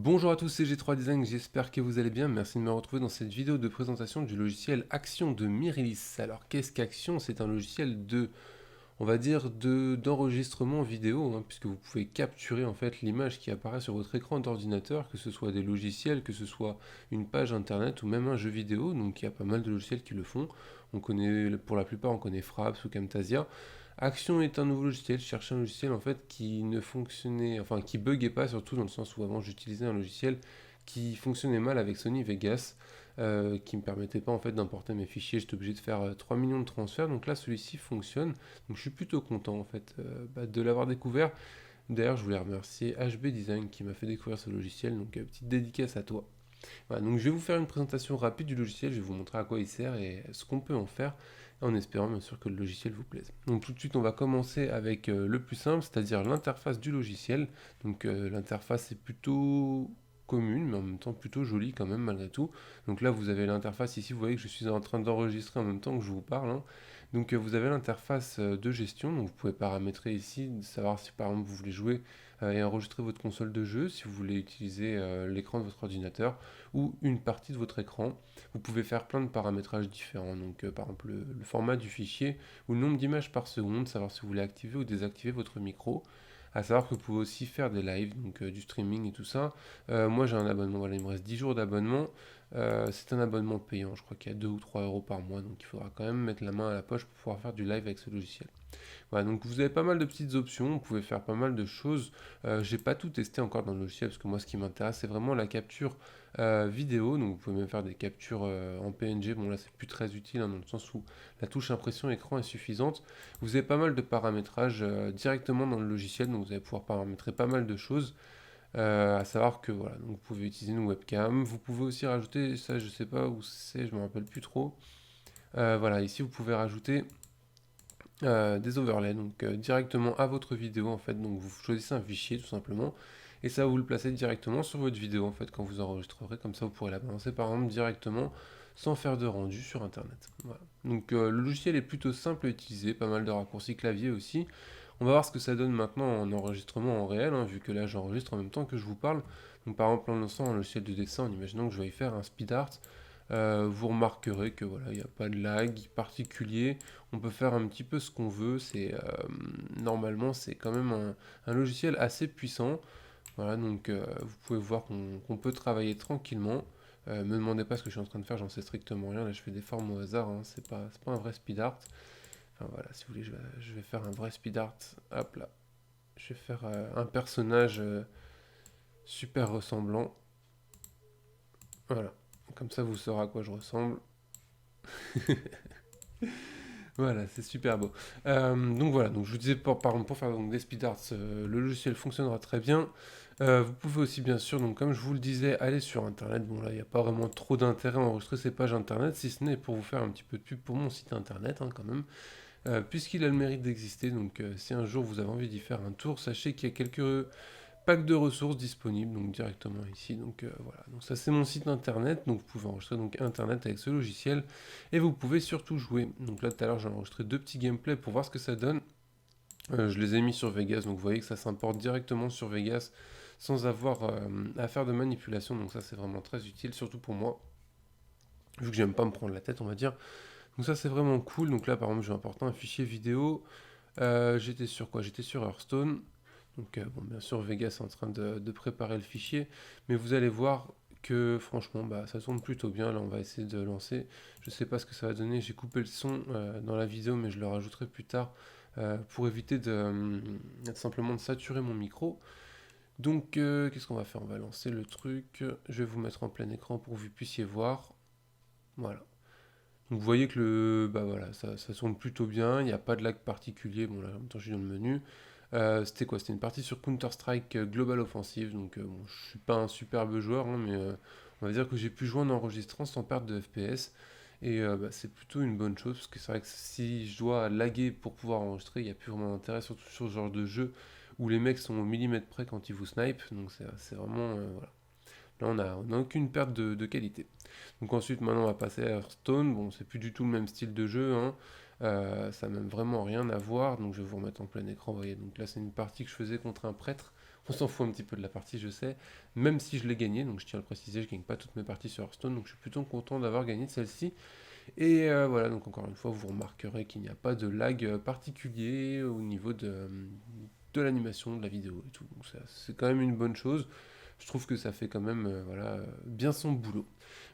Bonjour à tous, c'est G3 Design, j'espère que vous allez bien. Merci de me retrouver dans cette vidéo de présentation du logiciel Action de Mirilis. Alors qu'est-ce qu'Action? C'est un logiciel on va dire, d'enregistrement vidéo, hein, puisque vous pouvez capturer en fait l'image qui apparaît sur votre écran d'ordinateur, que ce soit des logiciels, que ce soit une page internet ou même un jeu vidéo. Donc il y a pas mal de logiciels qui le font. On connaît, pour la plupart, on connaît Fraps ou Camtasia. Action est un nouveau logiciel. Je cherchais un logiciel en fait qui ne fonctionnait, enfin qui buguait pas, surtout dans le sens où avant j'utilisais un logiciel qui fonctionnait mal avec Sony Vegas, qui me permettait pas en fait d'importer mes fichiers. J'étais obligé de faire 3 millions de transferts. Donc là, celui-ci fonctionne. Donc je suis plutôt content en fait de l'avoir découvert. D'ailleurs, je voulais remercier HB Design qui m'a fait découvrir ce logiciel. Donc petite dédicace à toi. Voilà, donc je vais vous faire une présentation rapide du logiciel, je vais vous montrer à quoi il sert et ce qu'on peut en faire, en espérant bien sûr que le logiciel vous plaise. Donc tout de suite on va commencer avec le plus simple, c'est-à-dire l'interface du logiciel. Donc l'interface est plutôt commune, mais en même temps plutôt jolie quand même malgré tout. Donc là vous avez l'interface ici, vous voyez que je suis en train d'enregistrer en même temps que je vous parle, hein. Donc vous avez l'interface de gestion, donc vous pouvez paramétrer ici, savoir si par exemple vous voulez jouer et enregistrer votre console de jeu, si vous voulez utiliser l'écran de votre ordinateur ou une partie de votre écran. Vous pouvez faire plein de paramétrages différents, donc par exemple le format du fichier ou le nombre d'images par seconde, savoir si vous voulez activer ou désactiver votre micro. À savoir que vous pouvez aussi faire des lives, donc du streaming et tout ça. Moi j'ai un abonnement, voilà, il me reste 10 jours d'abonnement. C'est un abonnement payant, je crois qu'il y a 2 ou 3 euros par mois, donc il faudra quand même mettre la main à la poche pour pouvoir faire du live avec ce logiciel. Voilà, donc vous avez pas mal de petites options, vous pouvez faire pas mal de choses. J'ai pas tout testé encore dans le logiciel parce que moi ce qui m'intéresse c'est vraiment la capture vidéo. Donc vous pouvez même faire des captures en PNG. Bon là c'est plus très utile, hein, dans le sens où la touche impression écran est suffisante. Vous avez pas mal de paramétrages directement dans le logiciel, donc vous allez pouvoir paramétrer pas mal de choses. À savoir que voilà, donc vous pouvez utiliser une webcam. Vous pouvez aussi rajouter, ça je sais pas où c'est, je me rappelle plus trop. Voilà, ici vous pouvez rajouter des overlays, donc directement à votre vidéo en fait. Donc vous choisissez un fichier tout simplement et ça vous le placez directement sur votre vidéo en fait quand vous enregistrerez. Comme ça vous pourrez la balancer par exemple directement sans faire de rendu sur internet. Voilà. Donc le logiciel est plutôt simple à utiliser, pas mal de raccourcis clavier aussi. On va voir ce que ça donne maintenant en enregistrement en réel, hein, vu que là j'enregistre en même temps que je vous parle. Donc par exemple en lançant un logiciel de dessin, en imaginant que je vais y faire un speed art, vous remarquerez que voilà, il n'y a pas de lag particulier. On peut faire un petit peu ce qu'on veut. Normalement c'est quand même un logiciel assez puissant. Voilà, donc vous pouvez voir qu'on peut travailler tranquillement. Me demandez pas ce que je suis en train de faire, j'en sais strictement rien. Là je fais des formes au hasard, hein, c'est pas un vrai speed art. Enfin voilà, si vous voulez, je vais faire un vrai speed art. Hop là. Je vais faire un personnage super ressemblant. Voilà. Comme ça, vous saurez à quoi je ressemble. Voilà, c'est super beau. Donc voilà, donc je vous disais, par exemple, pour faire donc, des speed arts, le logiciel fonctionnera très bien. Vous pouvez aussi, bien sûr, donc comme je vous le disais, aller sur Internet. Bon là, il n'y a pas vraiment trop d'intérêt à enregistrer ces pages Internet, si ce n'est pour vous faire un petit peu de pub pour mon site Internet, hein, quand même. Puisqu'il a le mérite d'exister, donc si un jour vous avez envie d'y faire un tour, sachez qu'il y a quelques pack de ressources disponibles donc directement ici. Donc voilà, donc ça c'est mon site internet, donc vous pouvez enregistrer donc internet avec ce logiciel et vous pouvez surtout jouer. Donc là tout à l'heure j'ai enregistré deux petits gameplays pour voir ce que ça donne. Je les ai mis sur Vegas, donc vous voyez que ça s'importe directement sur Vegas sans avoir à faire de manipulation, donc ça c'est vraiment très utile, surtout pour moi, vu que j'aime pas me prendre la tête on va dire. Donc ça c'est vraiment cool, donc là par exemple je vais importer un fichier vidéo. J'étais sur quoi? J'étais sur Hearthstone. Donc bon, bien sûr, Vegas est en train de préparer le fichier, mais vous allez voir que franchement, bah, ça tourne plutôt bien. Là, on va essayer de lancer. Je sais pas ce que ça va donner. J'ai coupé le son dans la vidéo, mais je le rajouterai plus tard pour éviter simplement de saturer mon micro. Donc, qu'est-ce qu'on va faire? On va lancer le truc. Je vais vous mettre en plein écran pour que vous puissiez voir. Voilà. Donc, vous voyez que bah voilà, ça tourne plutôt bien. Il n'y a pas de lag particulier. Bon, là, en même temps, je suis dans le menu. C'était quoi? C'était une partie sur Counter-Strike Global Offensive. Donc, bon, je suis pas un superbe joueur, hein, mais on va dire que j'ai pu jouer en enregistrant sans perdre de FPS. Et bah, c'est plutôt une bonne chose, parce que c'est vrai que si je dois laguer pour pouvoir enregistrer, il n'y a plus vraiment d'intérêt, surtout sur ce genre de jeu où les mecs sont au millimètre près quand ils vous snipe. Donc, c'est vraiment. Voilà. Là, on a aucune perte de qualité. Donc ensuite, maintenant, on va passer à Hearthstone. Bon, c'est plus du tout le même style de jeu, hein. Ça n'a même vraiment rien à voir, donc je vais vous remettre en plein écran, vous voyez, donc là c'est une partie que je faisais contre un prêtre, on s'en fout un petit peu de la partie, je sais, même si je l'ai gagnée, donc je tiens à le préciser, je gagne pas toutes mes parties sur Hearthstone, donc je suis plutôt content d'avoir gagné de celle-ci. Et voilà, donc encore une fois, vous remarquerez qu'il n'y a pas de lag particulier au niveau de l'animation de la vidéo et tout. Donc ça, c'est quand même une bonne chose. Je trouve que ça fait quand même voilà, bien son boulot.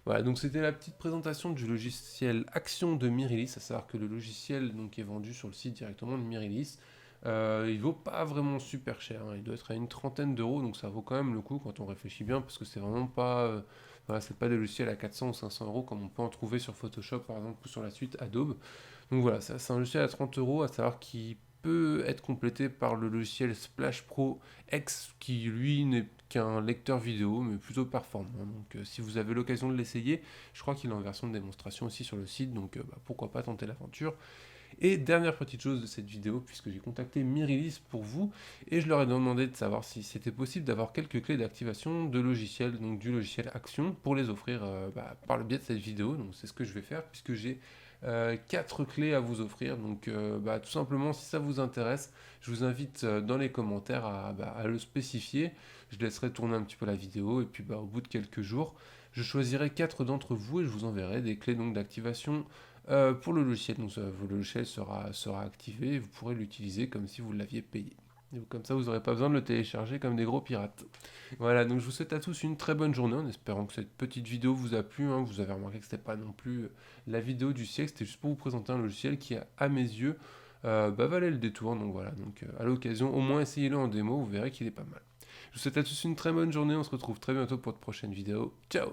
Voilà, donc c'était la petite présentation du logiciel Action de Mirilis, à savoir que le logiciel donc, est vendu sur le site directement de Mirilis. Il vaut pas vraiment super cher, hein. Il doit être à une trentaine d'euros, donc ça vaut quand même le coup quand on réfléchit bien, parce que c'est vraiment pas, voilà, c'est pas des logiciels à 400 ou 500 euros comme on peut en trouver sur Photoshop par exemple ou sur la suite Adobe. Donc voilà, ça, c'est un logiciel à 30 euros, à savoir qu'il peut être complété par le logiciel Splash Pro X, qui lui n'est qu'un lecteur vidéo, mais plutôt performant. Donc si vous avez l'occasion de l'essayer, je crois qu'il est en version de démonstration aussi sur le site, donc pourquoi pas tenter l'aventure. Et dernière petite chose de cette vidéo, puisque j'ai contacté Mirilis pour vous, et je leur ai demandé de savoir si c'était possible d'avoir quelques clés d'activation de logiciels, donc du logiciel Action, pour les offrir par le biais de cette vidéo. Donc c'est ce que je vais faire, puisque j'ai 4 clés à vous offrir. Donc tout simplement, si ça vous intéresse, je vous invite dans les commentaires à le spécifier. Je laisserai tourner un petit peu la vidéo, et puis au bout de quelques jours, je choisirai 4 d'entre vous et je vous enverrai des clés donc d'activation pour le logiciel. Donc le logiciel sera activé et vous pourrez l'utiliser comme si vous l'aviez payé. Et comme ça, vous n'aurez pas besoin de le télécharger comme des gros pirates. Voilà, donc je vous souhaite à tous une très bonne journée en espérant que cette petite vidéo vous a plu, hein. Vous avez remarqué que c'était pas non plus la vidéo du siècle, c'était juste pour vous présenter un logiciel qui, à mes yeux, valait le détour. Donc voilà, donc à l'occasion, au moins essayez-le en démo, vous verrez qu'il est pas mal. Je vous souhaite à tous une très bonne journée, on se retrouve très bientôt pour de prochaines vidéos. Ciao!